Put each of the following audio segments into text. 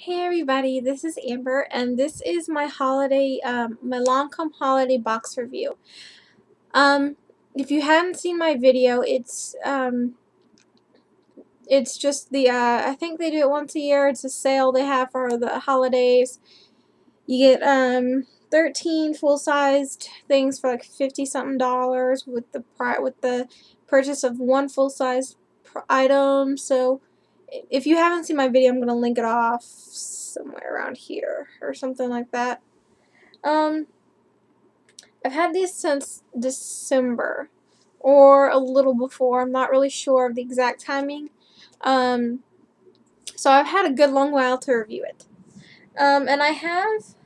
Hey everybody, this is Amber, and this is my my Lancome holiday box review. If you haven't seen my video, it's just I think they do it once a year. It's a sale they have for the holidays. You get 13 full-sized things for like 50-something dollars with the purchase of one full-sized item. So if you haven't seen my video, I'm going to link it off somewhere around here or something like that. I've had these since December or a little before. I'm not really sure of the exact timing. So I've had a good long while to review it. And I have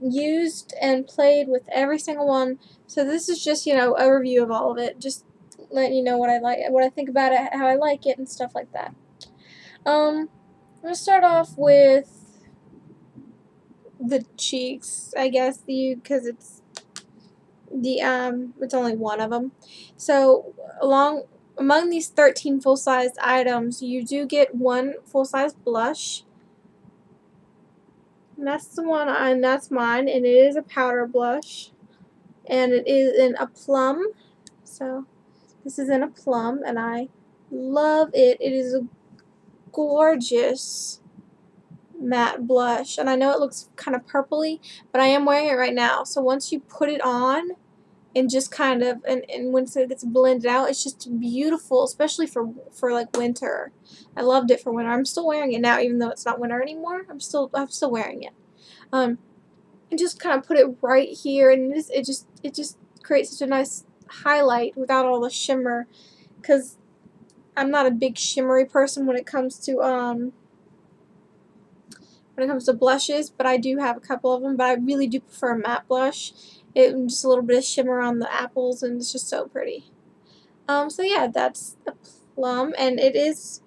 used and played with every single one. So this is just, a review of all of it. Just letting you know what I like, what I think about it, how I like it, and stuff like that. I'm gonna start off with the cheeks, I guess, because it's only one of them. So among these 13 full-sized items, you do get one full-size blush. And that's the one, and that's mine, and it is a powder blush, and it is in a plum. So this is in a plum, and I love it. It is a gorgeous matte blush, and I know it looks kind of purpley, but I am wearing it right now. So once you put it on and just kind of and once it gets blended out, it's just beautiful, especially for like winter. I loved it for winter. I'm still wearing it now, even though it's not winter anymore. I'm still wearing it. And just kind of put it right here, and it just creates such a nice highlight without all the shimmer, because I'm not a big shimmery person when it comes to blushes, but I do have a couple of them, but I really do prefer a matte blush. Just a little bit of shimmer on the apples, and it's just so pretty. So yeah, that's a plum, and it is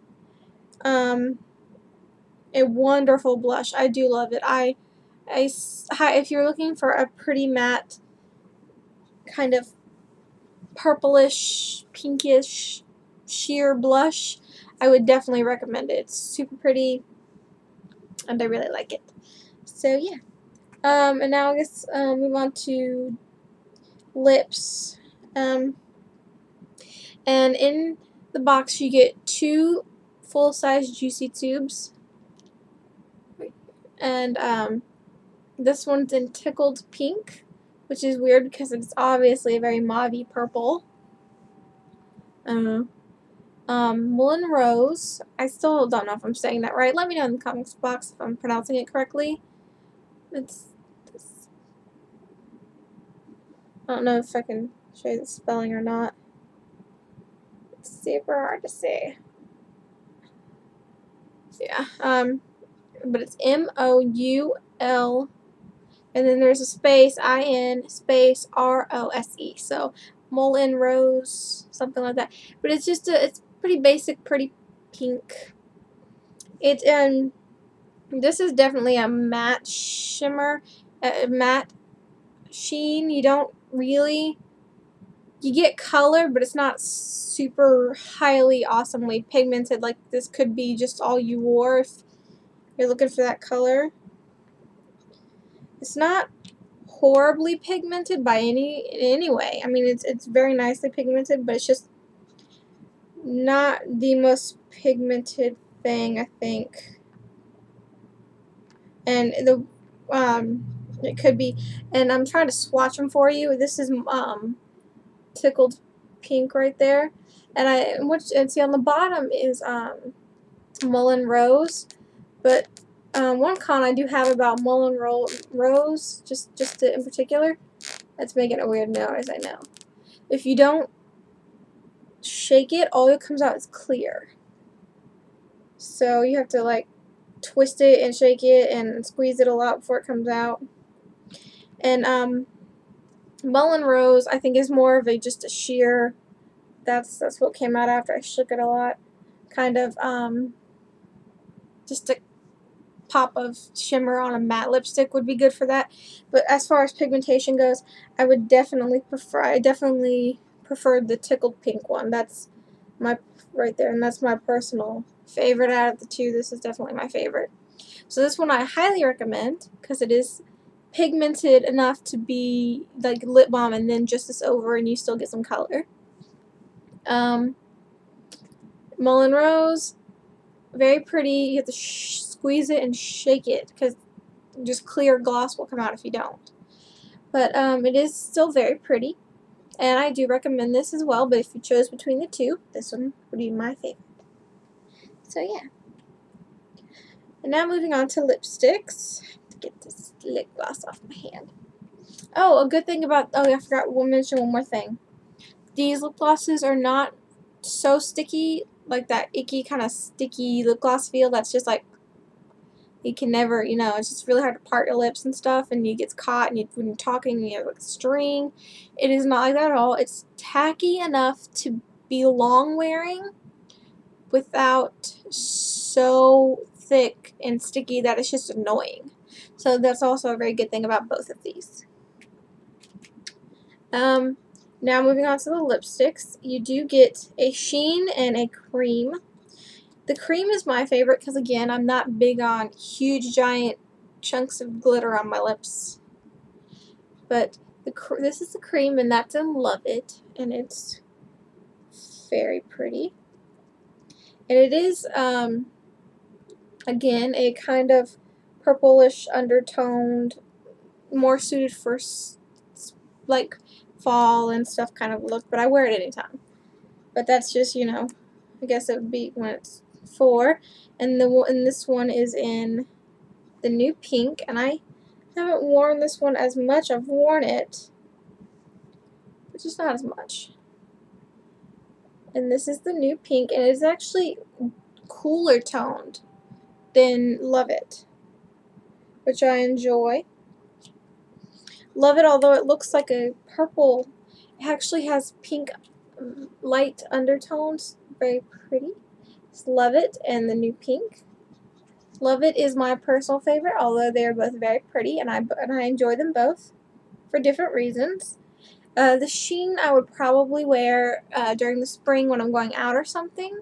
a wonderful blush. I do love it. If you're looking for a pretty matte, kind of purplish, pinkish, sheer blush, I would definitely recommend it. It's super pretty, and I really like it. So yeah. And now I guess move on to lips. And in the box you get 2 full-size juicy tubes. And this one's in tickled pink, which is weird because it's obviously a very mauvey purple. Mullen Rose. I still don't know if I'm saying that right. Let me know in the comments box if I'm pronouncing it correctly. It's this. I don't know if I can show you the spelling or not. It's super hard to say. Yeah. But it's M-O-U-L, and then there's a space, I-N, space, R-O-S-E. So Mullen Rose, something like that. But it's just it's pretty basic, pretty pink. This is definitely a matte shimmer, matte sheen. You don't really, you get color, but it's not super highly awesomely pigmented. Like this could be just all you wore if you're looking for that color. It's not horribly pigmented by any way. I mean, it's very nicely pigmented, but it's just not the most pigmented thing, I think. And it could be, and I'm trying to swatch them for you. This is tickled pink right there, and see on the bottom is Mullen Rose, but one con I do have about Mullen Rose, just in particular, that's making a weird noise, I know. If you don't shake it, all that comes out is clear. So you have to like twist it and shake it and squeeze it a lot before it comes out. And Mullen Rose, I think, is more of just a sheer. That's what came out after I shook it a lot. Kind of just a pop of shimmer on a matte lipstick would be good for that. But as far as pigmentation goes, I definitely preferred the tickled pink one. That's my right there, and that's my personal favorite out of the two. This is definitely my favorite. So this one I highly recommend because it is pigmented enough to be like lip balm, and then just this over and you still get some color. Mullen Rose, very pretty. You have to squeeze it and shake it because just clear gloss will come out if you don't. But it is still very pretty, and I do recommend this as well, but if you chose between the two, this one would be my favorite. So yeah. And now moving on to lipsticks. To get this lip gloss off my hand. Oh, a good thing about, oh, I forgot to mention one more thing. These lip glosses are not so sticky, like that icky kind of sticky lip gloss feel that's just like, you can never, you know, it's just really hard to part your lips and stuff, and it gets caught, and when you're talking, you have like a string. It is not like that at all. It's tacky enough to be long wearing without so thick and sticky that it's just annoying. So that's also a very good thing about both of these. Now moving on to the lipsticks, you do get a sheen and a cream. The cream is my favorite because, again, I'm not big on huge giant chunks of glitter on my lips. But this is the cream, and that's in Love It, and it's very pretty. And it is, again, a kind of purplish undertoned, more suited for like fall and stuff kind of look, but I wear it anytime. But that's just, you know, I guess it would be when it's 4. And this one is in the new pink, and I haven't worn this one as much. I've worn it, but just not as much. And this is the new pink, and it's actually cooler toned than Love It, which I enjoy. Love It, although it looks like a purple, it actually has pink light undertones. Very pretty. Just Love It and the new pink. Love It is my personal favorite, although they are both very pretty, and I enjoy them both for different reasons. The sheen I would probably wear during the spring when I'm going out or something,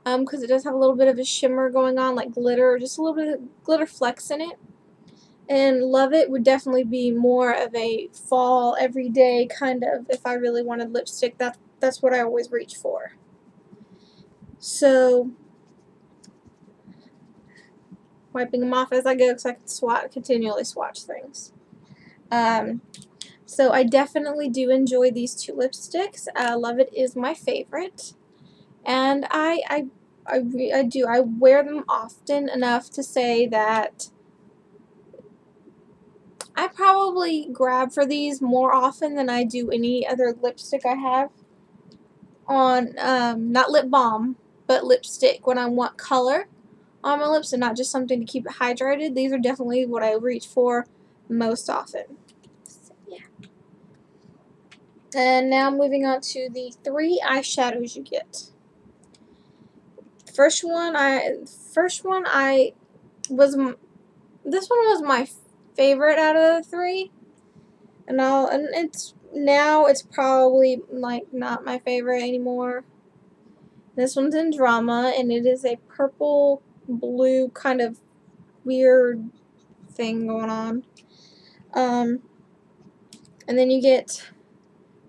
because it does have a little bit of a shimmer going on, like glitter, just a little bit of glitter flecks in it. And Love It would definitely be more of a fall, everyday kind of, if I really wanted lipstick, that's what I always reach for. So, wiping them off as I go because I can continually swatch things. So I definitely do enjoy these two lipsticks. Love It is my favorite, and I wear them often enough to say that I probably grab for these more often than I do any other lipstick I have on, not lip balm, but lipstick when I want color on my lips and not just something to keep it hydrated. These are definitely what I reach for most often. So, yeah. And now moving on to the 3 eyeshadows you get. This one was my favorite out of the 3, and it's probably like not my favorite anymore. This one's in Drama, and it is a purple blue kind of weird thing going on. And then you get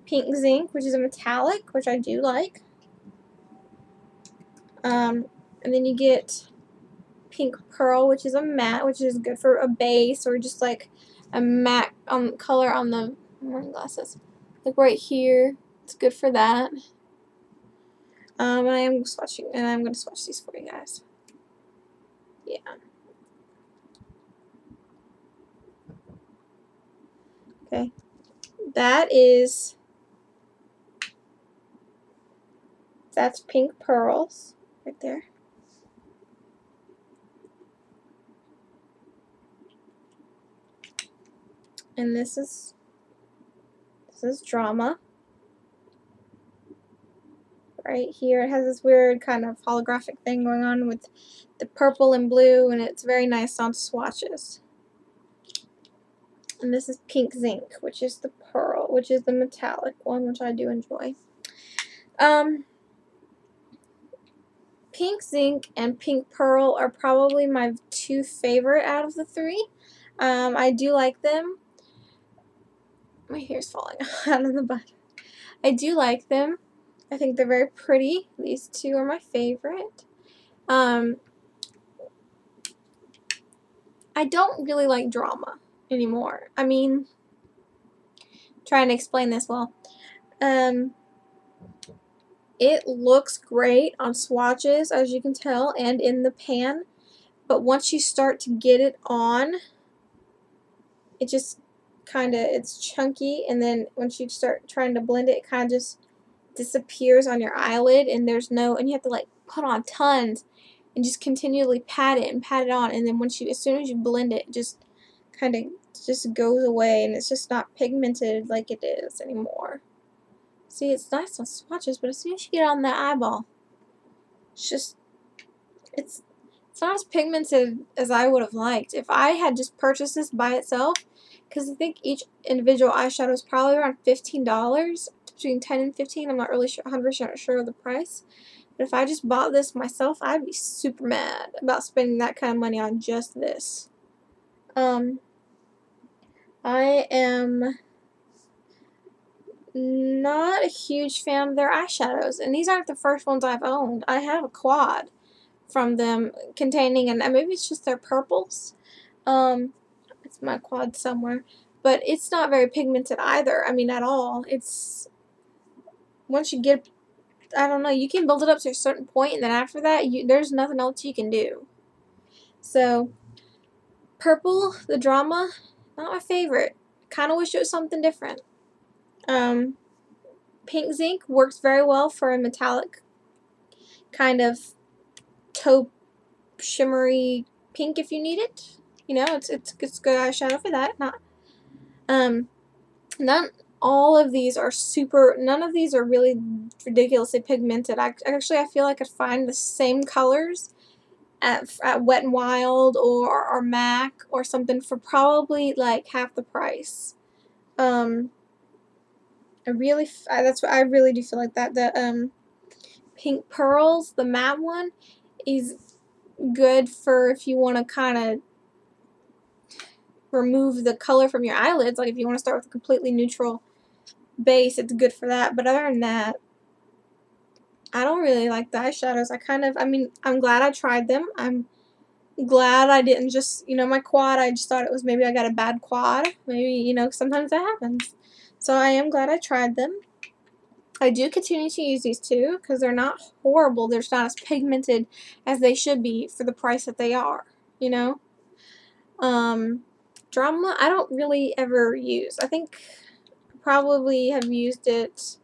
Pink Zinc, which is a metallic, which I do like. And then you get Pink Pearl, which is a matte, which is good for a base or just like a matte color on the glasses. Like right here, it's good for that. And I'm going to swatch these for you guys. Yeah. Okay. That's Pink Pearls right there. And this is Drama. Right here, it has this weird kind of holographic thing going on with the purple and blue, and it's very nice on swatches. And this is Pink Zinc, which is the pearl, which is the metallic one, which I do enjoy. Pink Zinc and Pink Pearl are probably my two favorite out of the three. I do like them. My hair's falling out of the bun. I do like them. I think they're very pretty. These two are my favorite. I don't really like Drama anymore. I mean, trying to explain this well. It looks great on swatches, as you can tell, and in the pan. But once you start to get it on, it just it's chunky, and then once you start trying to blend it, it kind of just disappears on your eyelid, and and you have to like put on tons and just continually pat it on, and then as soon as you blend it, it just kind of just goes away, and it's just not pigmented like it is anymore. See, it's nice on swatches, but as soon as you get it on the eyeball, it's not as pigmented as I would have liked. If I had just purchased this by itself, because I think each individual eyeshadow is probably around $15, between 10 and 15. I'm not really 100% sure of the price. But if I just bought this myself, I'd be super mad about spending that kind of money on just this. I am not a huge fan of their eyeshadows, and these aren't the first ones I've owned. I have a quad from them containing, and maybe it's just their purples. It's my quad somewhere, but it's not very pigmented either. I mean, at all. Once you get, I don't know, you can build it up to a certain point, and then after that, there's nothing else you can do. So, purple, the Drama, not my favorite. Kind of wish it was something different. Pink Zinc works very well for a metallic kind of taupe shimmery pink if you need it. You know, it's good eyeshadow for that. None of these are really ridiculously pigmented. Actually, I feel like I'd find the same colors at Wet n Wild or MAC or something for probably like half the price. I really do feel like that. The Pink Pearls, the matte one, is good for if you want to kind of remove the color from your eyelids. Like if you want to start with a completely neutral base, it's good for that. But other than that, I don't really like the eyeshadows. I'm glad I tried them. I'm glad I didn't just, my quad, I just thought it was maybe I got a bad quad. Maybe, sometimes that happens. So I am glad I tried them. I do continue to use these two because they're not horrible. They're not as pigmented as they should be for the price that they are, Drama, I don't really ever use. I think I probably have used it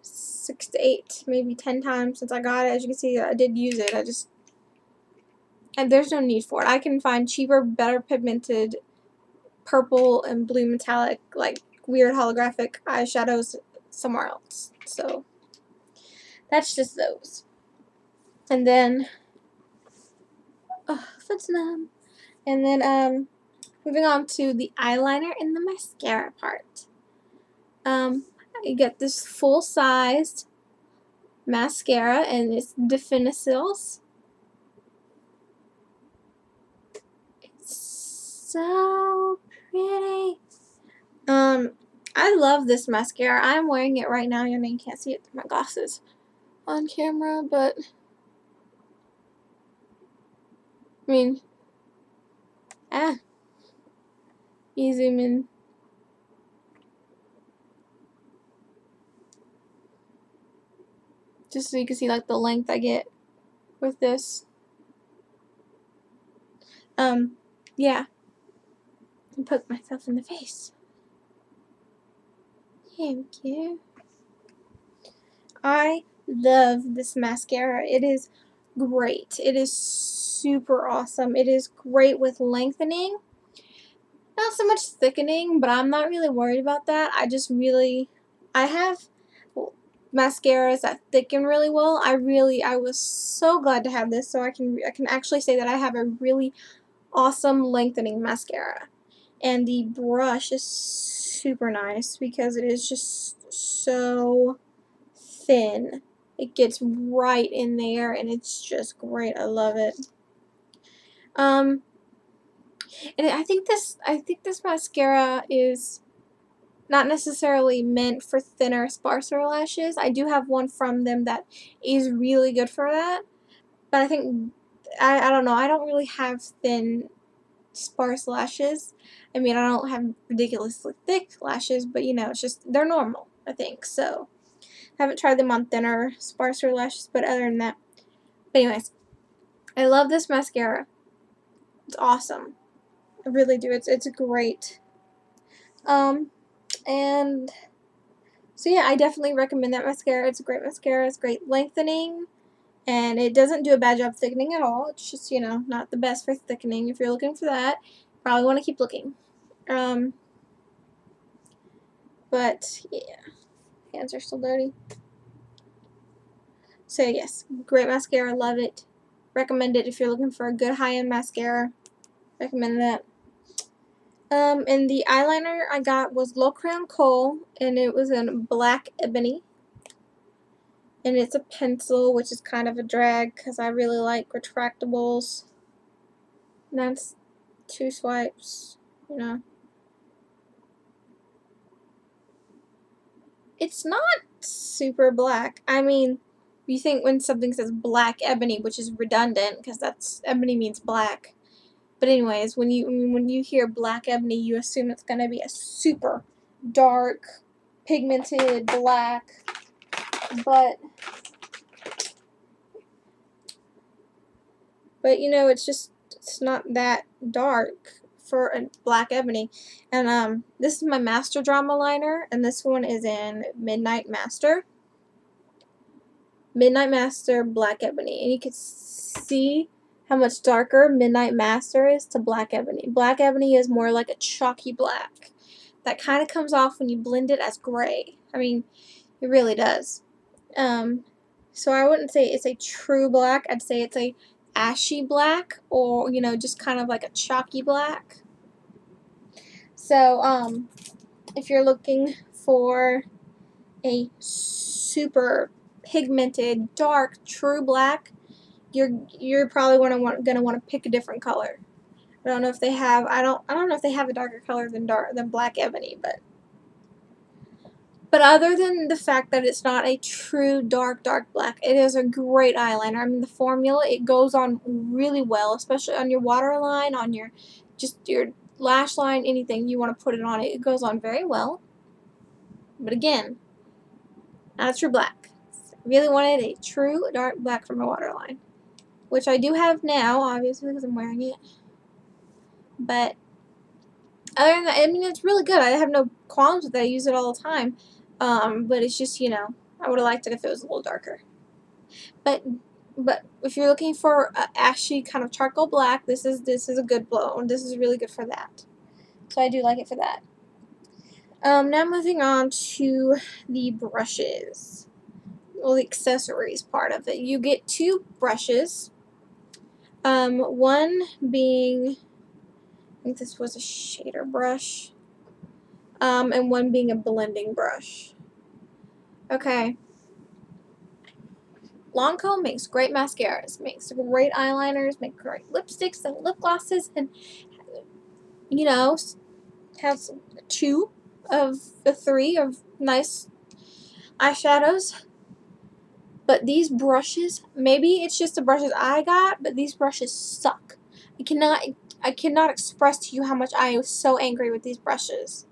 6 to 8, maybe 10 times since I got it. As you can see, I did use it. And there's no need for it. I can find cheaper, better pigmented purple and blue metallic, like weird holographic eyeshadows somewhere else. So that's just those. And then foot's numb. And then moving on to the eyeliner and the mascara part. You get this full-sized mascara, and it's Definicils. It's so pretty. I love this mascara. I'm wearing it right now. You can't see it through my glasses on camera, but you zoom in. Just so you can see like the length I get with this. Yeah. I poked myself in the face. Thank you. I love this mascara. It is great. It is super awesome. It is great with lengthening. Not so much thickening, but I'm not really worried about that. I have mascaras that thicken really well. I was so glad to have this, so I can actually say that I have a really awesome lengthening mascara. And the brush is super nice because it is just so thin. It gets right in there, and it's just great. I love it. And I think this mascara is not necessarily meant for thinner, sparser lashes. I do have one from them that is really good for that. But I think, I don't know, I don't really have thin, sparse lashes. I mean, I don't have ridiculously thick lashes, but you know, it's just, they're normal, I think. So, I haven't tried them on thinner, sparser lashes, but other than that. But anyways, I love this mascara. It's awesome. I really do. It's great. And so yeah, I definitely recommend that mascara. It's a great mascara. It's great lengthening, and it doesn't do a bad job thickening at all. It's just, you know, not the best for thickening. If you're looking for that, probably want to keep looking. But yeah, hands are still dirty. So yes, great mascara. Love it. Recommend it if you're looking for a good high-end mascara. Recommend that. And the eyeliner I got was Low Crown Kohl, and it was in Black Ebony. And it's a pencil, which is kind of a drag because I really like retractables. And that's 2 swipes, you know. It's not super black. I mean, you think when something says Black Ebony, which is redundant because that's ebony means black. But anyways, when you hear Black Ebony, you assume it's gonna be a super dark, pigmented black. But you know, it's not that dark for a Black Ebony. And this is my Master Drama liner, and this one is in Midnight Master. Midnight Master Black Ebony, and you can see how much darker Midnight Master is to Black Ebony. Black Ebony is more like a chalky black that kind of comes off when you blend it as gray. I mean, it really does. So I wouldn't say it's a true black. I'd say it's a ashy black, or you know, just kind of like a chalky black. So if you're looking for a super pigmented, dark, true black, you're probably gonna want to pick a different color. I don't know if they have. I don't know if they have a darker color than Black Ebony, but other than the fact that it's not a true dark black, it is a great eyeliner. I mean, the formula, it goes on really well, especially on your waterline, on your lash line, anything you want to put it on. It goes on very well. But again, not a true black. I really wanted a true dark black for my waterline, which I do have now, obviously, because I'm wearing it. But other than that, I mean, it's really good. I have no qualms with it. I use it all the time. But it's just, you know, I would have liked it if it was a little darker. But if you're looking for a ashy kind of charcoal black, this is a good blow. This is really good for that. So I do like it for that. Now moving on to the brushes. Well, the accessories part of it. You get 2 brushes. One being, I think this was a shader brush. And one being a blending brush. Okay. Lancome makes great mascaras, makes great eyeliners, makes great lipsticks and lip glosses, and you know, has 2 of the 3 of nice eyeshadows. But these brushes, maybe it's just the brushes I got, but these brushes suck. I cannot express to you how much I was so angry with these brushes,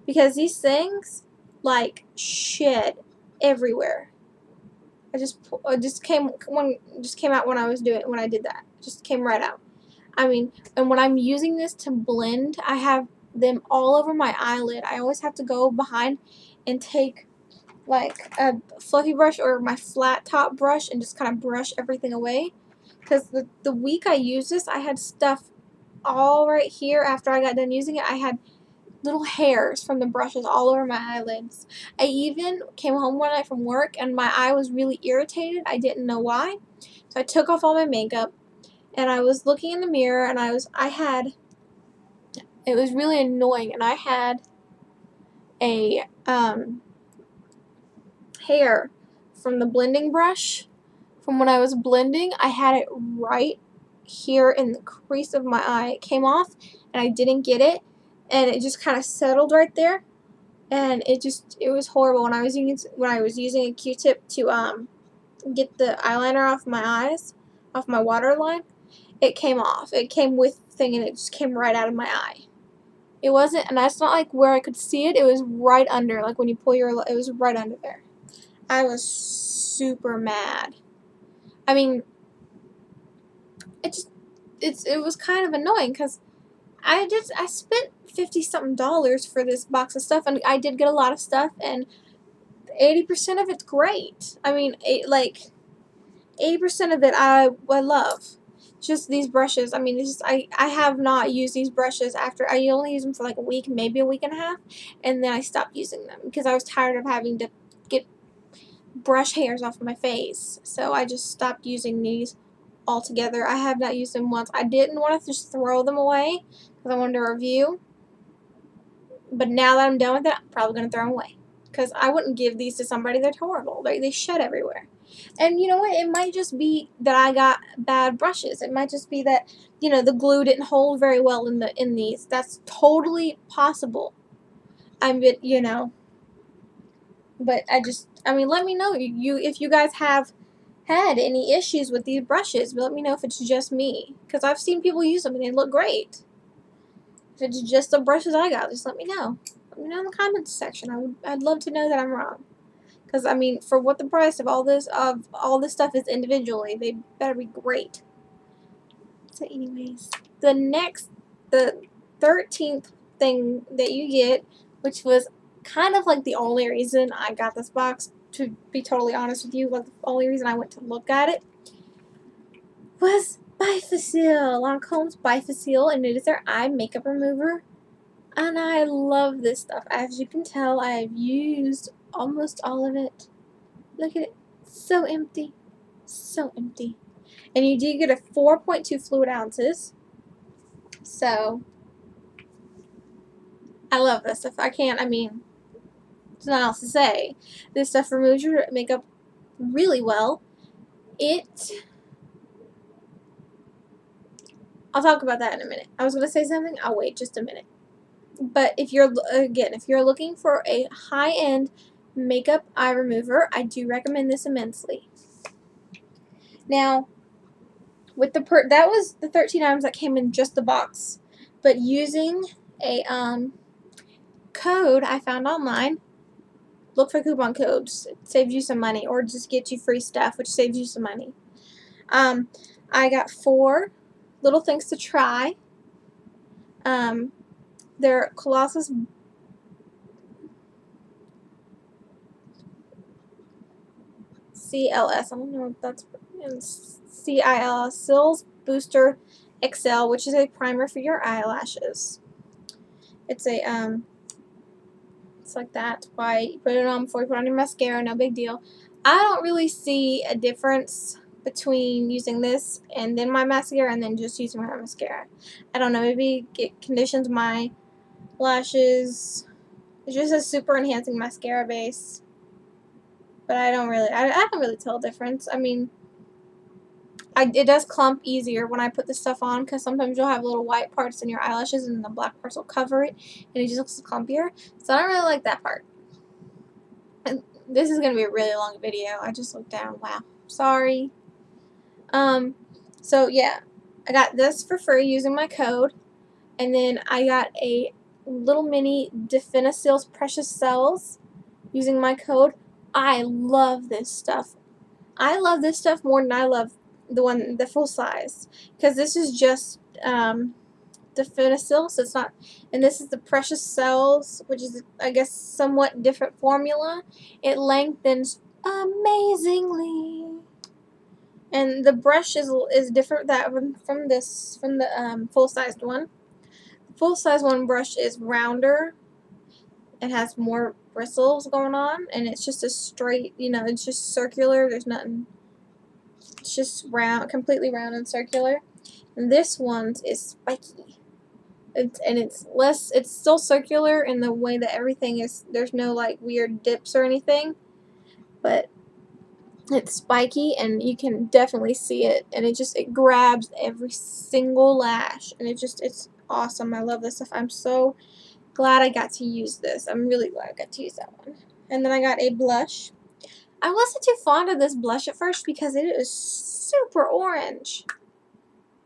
because these things like shed everywhere. It just came out when I did that. It just came right out. I mean, and when I'm using this to blend, I have them all over my eyelid. I always have to go behind and take like a fluffy brush or my flat top brush and just kind of brush everything away. Because the week I used this, I had stuff all right here. After I got done using it, I had little hairs from the brushes all over my eyelids. I even came home one night from work and my eye was really irritated. I didn't know why. So I took off all my makeup and I was looking in the mirror and it was really annoying, and I had a hair from the blending brush. From when I was blending, I had it right here in the crease of my eye. It came off, and I didn't get it, and it just kind of settled right there, and it was horrible when I was using a Q-tip to get the eyeliner off my eyes, off my waterline. It came off. It came with the thing, and it just came right out of my eye. It wasn't, and that's not like where I could see it. It was right under, like when you pull your, it was right under there. I was super mad. I mean, it was kind of annoying because I spent $50-something for this box of stuff, and I did get a lot of stuff, and 80% of it's great. I mean, 80% of it I love. Just these brushes. I mean, I have not used these brushes after. I only used them for like a week, maybe a week and a half, and then I stopped using them because I was tired of having to get brush hairs off my face. So I just stopped using these altogether. I have not used them once. I didn't want to just throw them away because I wanted to review. But now that I'm done with it, I'm probably going to throw them away. Because I wouldn't give these to somebody. They're horrible. They shed everywhere. And you know what? It might just be that I got bad brushes. It might just be that, you know, the glue didn't hold very well in these. That's totally possible. You know. But I mean, let me know if you guys have had any issues with these brushes. But let me know if it's just me. Because I've seen people use them and they look great. If it's just the brushes I got, just let me know. Let me know in the comments section. I'd love to know that I'm wrong. Because I mean, for what the price of all this stuff is individually, they better be great. So, anyways, the 13th thing that you get, which was kind of like the only reason I got this box, to be totally honest with you, like the only reason I went to look at it, was Bifacil. Lancome's Bifacil, and it is their eye makeup remover. And I love this stuff. As you can tell, I've used almost all of it. Look at it. So empty. So empty. And you do get a 4.2 fluid ounces. So, I love this stuff. I mean, there's nothing else to say. This stuff removes your makeup really well. I'll talk about that in a minute. I was going to say something. I'll wait just a minute. But if you're looking for a high-end makeup eye remover, I do recommend this immensely. Now, with that was the 13 items that came in just the box. But using a code I found online, look for coupon codes. It saves you some money, or just gets you free stuff, which saves you some money. I got 4 little things to try. They're Colossus CLS. I don't know if that's CILS Sills Booster XL, which is a primer for your eyelashes. It's like that. Why you put it on before you put on your mascara, no big deal. I don't really see a difference between using this and then my mascara and then just using my mascara. I don't know, maybe it conditions my lashes. It's just a super enhancing mascara base. But I don't really tell a difference. I mean, it does clump easier when I put this stuff on, because sometimes you'll have little white parts in your eyelashes and the black parts will cover it and it just looks clumpier. So I don't really like that part. And this is going to be a really long video. I just looked down. Wow. Sorry. So yeah, I got this for free using my code, and then I got a little mini Definicil's Precious Cells using my code. I love this stuff. I love this stuff more than I love the full size, because this is just Definicil, so it's not, and this is the Precious Cells, which is, I guess, somewhat different formula. It lengthens amazingly. And the brush is different from the full-sized one. The full-size one brush is rounder. It has more bristles going on, and it's just a straight, you know, it's just circular. There's nothing. It's just round, completely round and circular. And this one is spiky. It's still circular in the way that everything is. There's no like weird dips or anything, but It's spiky, and you can definitely see it, and it grabs every single lash, and it's awesome. I love this stuff. I'm so glad I got to use this. I'm really glad I got to use that one. And then I got a blush. I wasn't too fond of this blush at first because it is super orange.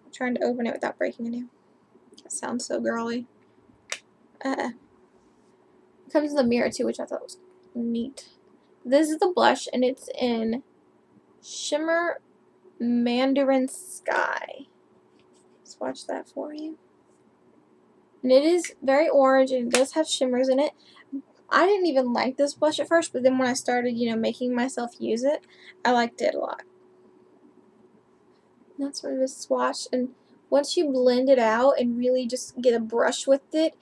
I'm trying to open it without breaking it in. That sounds so girly. It comes with a mirror too, which I thought was neat. This is the blush, and it's in Shimmer Mandarin Sky. Swatch that for you. And it is very orange, and it does have shimmers in it. I didn't even like this blush at first, but then when I started, making myself use it, I liked it a lot. And that's sort of a swatch, and once you blend it out and really just get a brush with it,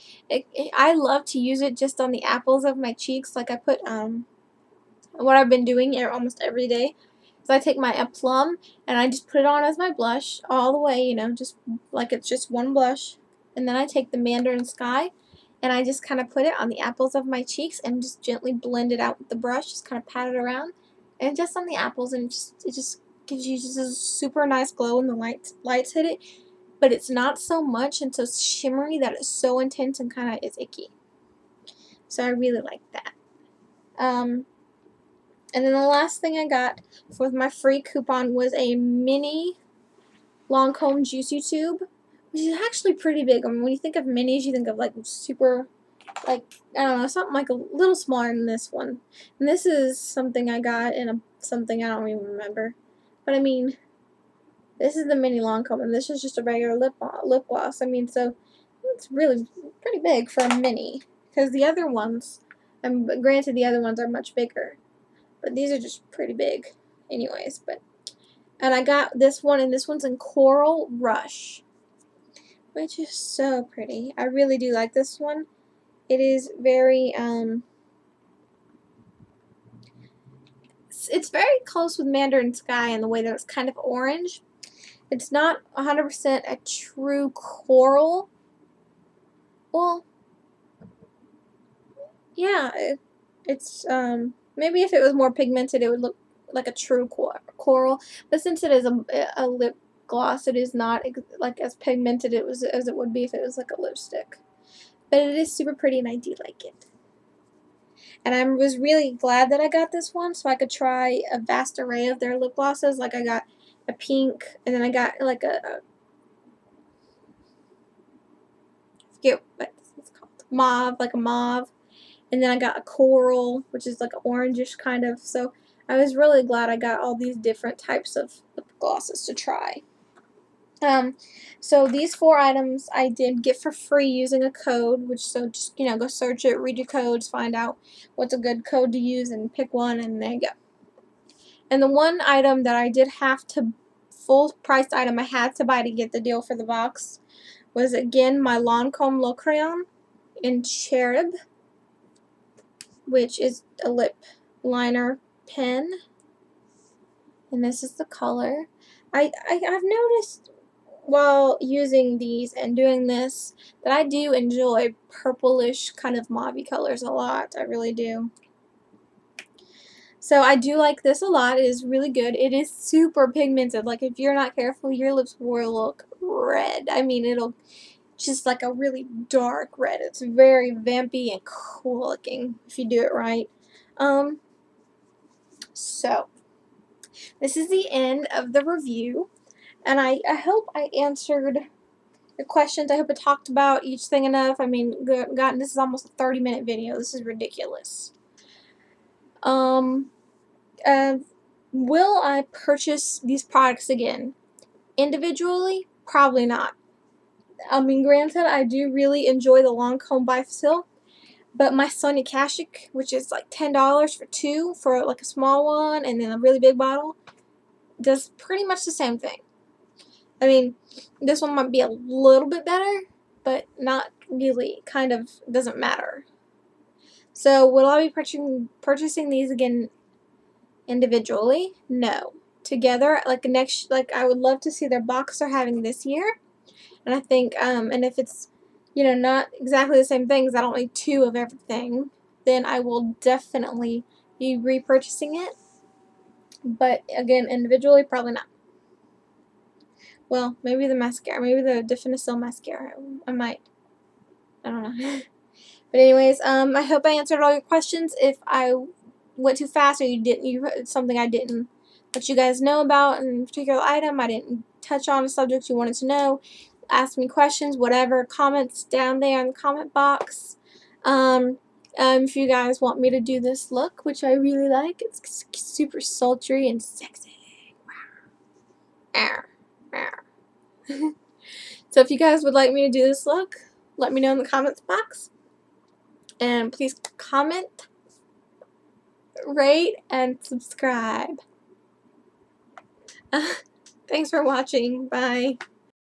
I love to use it just on the apples of my cheeks. Like I put, what I've been doing almost every day is I take my plum and I just put it on as my blush all the way, just like it's just one blush. And then I take the Mandarin Sky and I just kind of put it on the apples of my cheeks and just gently blend it out with the brush, just kind of pat it around and just on the apples, and it just gives you just a super nice glow when the lights hit it, but it's not so much and so shimmery that it's so intense and kind of is icky. So I really like that. And then the last thing I got for my free coupon was a mini Lancome Juicy Tube, which is actually pretty big. I mean, when you think of minis, you think of like super, like, I don't know, something like a little smaller than this one. And this is something I got in something I don't even remember. But I mean, this is the mini Lancome, and this is just a regular lip gloss. I mean, so it's really pretty big for a mini, because the other ones, granted the other ones are much bigger. But these are just pretty big anyways. And I got this one, and this one's in Coral Rush, which is so pretty. I really do like this one. It is very, it's very close with Mandarin Sky in the way that it's kind of orange. It's not 100% a true coral. Well, yeah, it's, maybe if it was more pigmented, it would look like a true coral. But since it is a lip gloss, it is not like as pigmented as it would be if it was like a lipstick. But it is super pretty, and I do like it. And I was really glad that I got this one so I could try a vast array of their lip glosses. Like I got a pink, and then I got like I forget what it's called, mauve, like a mauve. And then I got a coral, which is like an orangish kind of. So I was really glad I got all these different types of lip glosses to try. So these 4 items I did get for free using a code, so just, go search it, read your codes, find out what's a good code to use, and pick one, and there you go. And the one item that I did have to, full price item I had to buy to get the deal for the box was, again, my Lancome Low Crayon in Cherub, which is a lip liner pen, and this is the color. I've noticed while using these and doing this that I do enjoy purplish kind of mauve colors a lot. I really do. So I do like this a lot. It is really good. It is super pigmented. Like if you're not careful, your lips will look red. I mean, it'll just like a really dark red. It's very vampy and cool looking if you do it right. So this is the end of the review, and I hope I answered your questions. I hope I talked about each thing enough. I mean, this is almost a 30-minute video. This is ridiculous. Will I purchase these products again? Individually? Probably not. I mean, granted, I do really enjoy the Lancome Bifacil, but my Sonia Kashuk, which is like $10 for 2 for like a small one and then a really big bottle, does pretty much the same thing. I mean, this one might be a little bit better, but not really. Kind of doesn't matter. So, will I be purchasing these again individually? No. Together, like I would love to see their box they're having this year. And I think, and if it's, not exactly the same things, I don't need 2 of everything, then I will definitely be repurchasing it. But again, individually, probably not. Well, maybe the mascara, maybe the Definisil mascara. I might. I don't know. But anyways, I hope I answered all your questions. If I went too fast or you something I didn't let you guys know about in a particular item, I didn't touch on a subject you wanted to know, ask me questions, whatever, comments down there in the comment box. If you guys want me to do this look, which I really like, it's super sultry and sexy. So if you guys would like me to do this look, let me know in the comments box. And please comment, rate, and subscribe. Thanks for watching. Bye.